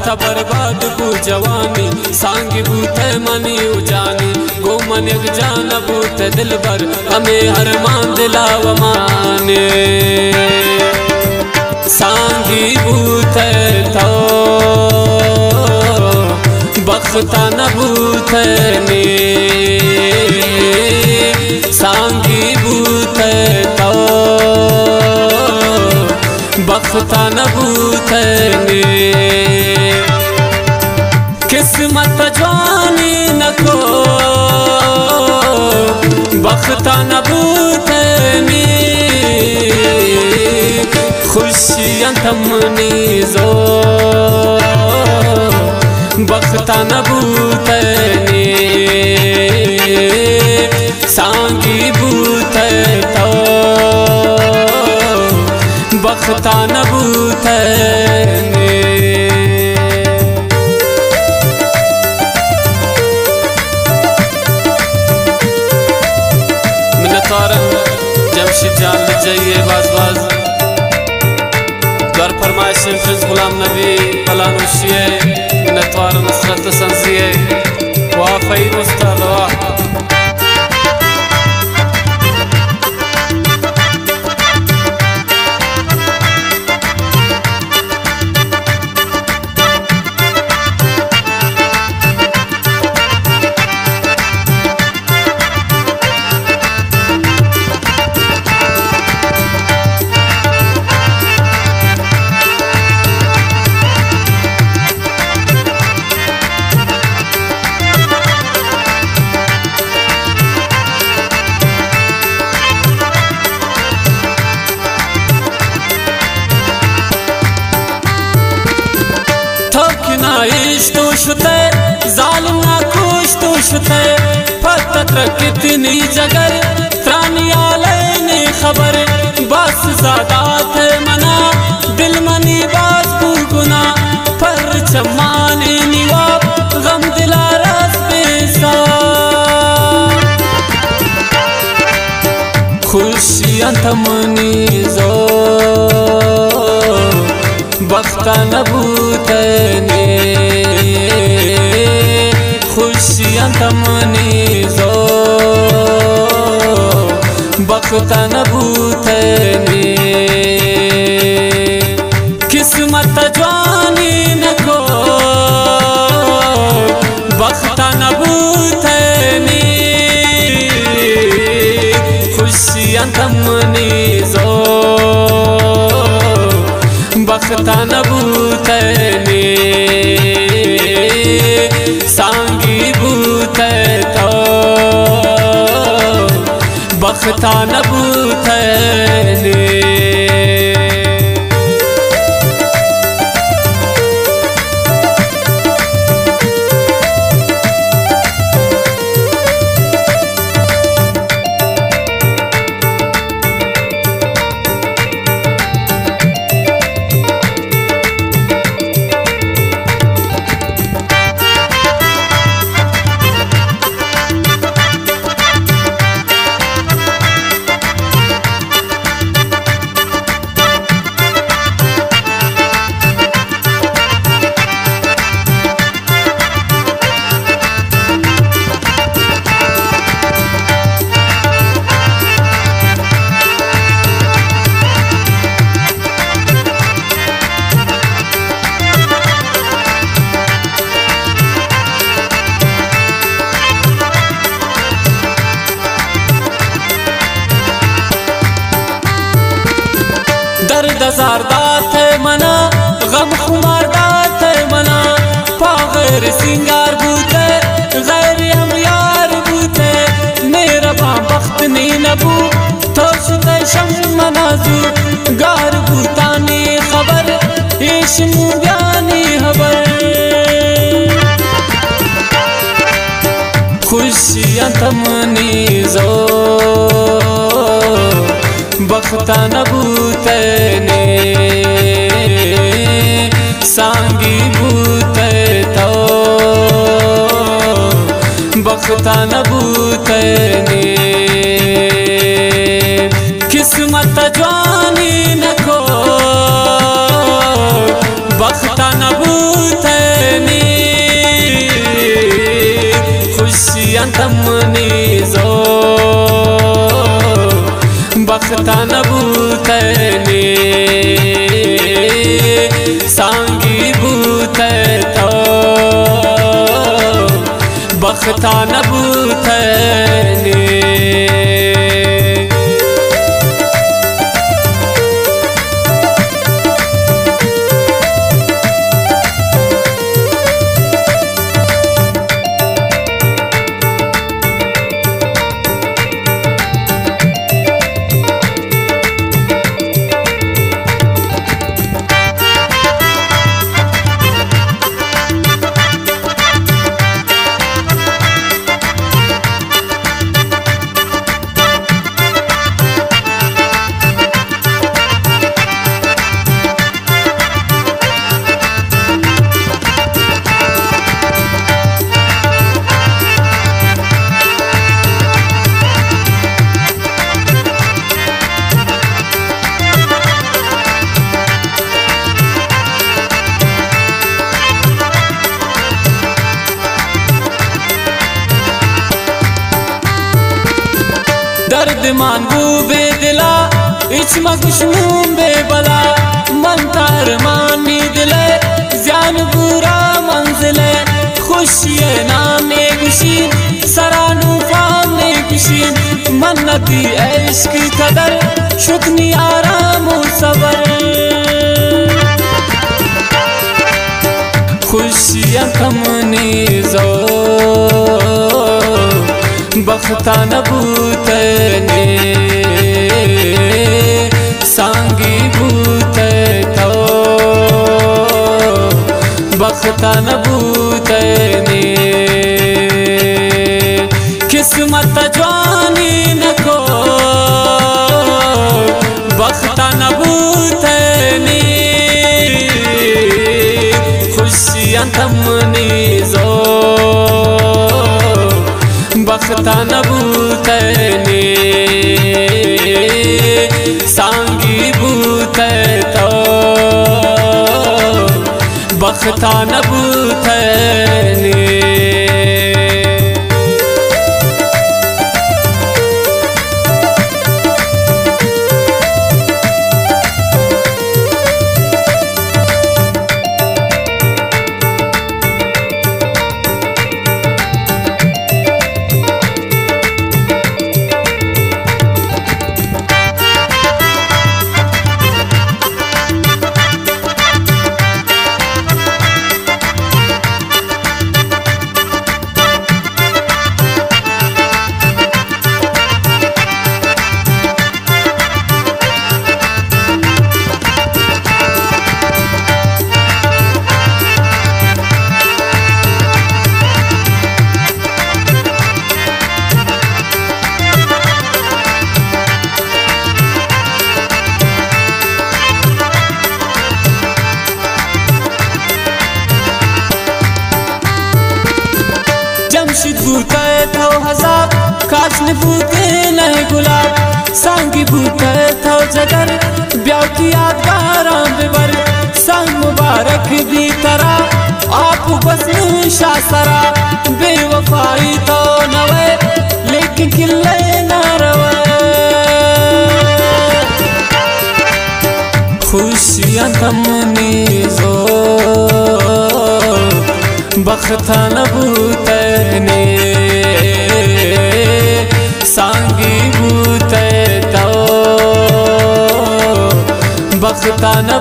अथ बर्बाद बू जवानी सांगी बूते मनी उजानी गो मन जान बूत दिल भर हमें हर मान दिलाव माने सांगी बूते तो बख्ता न बूते ने सांगी बूते तो बख्ता न बूते ने किस्मत जवानी न को बख्ता न बूते ने खुशियां थमनी जो बख्ता न बूते ने सांगी बूते तो बख्ता न बूते ने मिन्नतवारन जमशेद जान जाइए बाज बाज घर फरमाइश प्रिंस गुलाम नबी फलानुशिए मिन्नतवार नसरत संजिए वाफई मुस्तलवा जालिम ना खुश तो शुते फतत कितनी जगर त्रानी आले ने खबर बस ज़ादात मना दिल मनी बाज गुना पर चमाने निवा गम दिला रस बेसा खुशियां थमनी जो बख्ता न बूते ने खुशियां थमनी जो बख्ता न बूते ने किस्मत जवानी न को बख्ता न बूते ने खुशियां थमनी जो बख्ता न बूते ने सांगी बूते तो बख्ता न बूते ने दर्द ज़ारदात है मना गम खुमारदात है मना पागैर सिंगार बूते गैर हम यार बूते मेरा बख्त नी नबू तो शुते शम मनाजू गार बूतानी खबर इश्म ब्यानी खबर खुशियां थमनी जो बख्ता न बूते ने सांगी बूते तो बख्ता न बूते ने किस्मत जवानी न को बख्ता न बूते बूतने सांगी बूते तो बख्ता न बूतने। दर्द मानगू बेदिला इचमा कुशूम बेबला मन तार मानी दिले ज़्यान बुरा मंजिले खुशी नामे खुशी सरानू फामने खुशी मन्नती इश्क कदर शुक्नी आराम सबर खुशियाँ कमनी जो बख्ता न बूतने सांगी बूते तो बख्ता न बूतने किस्मत जवानी न को बख्ता न बूतने खुशियाँ थमनी जो बख्ता न बूतने सांगी बूते तो बख्ता न बूतने। जमशीद बूते थो हजार काचन बूते नए गुलाब सांगी बूते थो जगर ब्याह की यादगार बेबर संग मुबारक भी तरा आप बस शासरा बेवफाई तो नवे लेकिन किले न रवे खुशियाँ थमनी जो बख्ता न बूतने सांगी बूते तो बख्ता न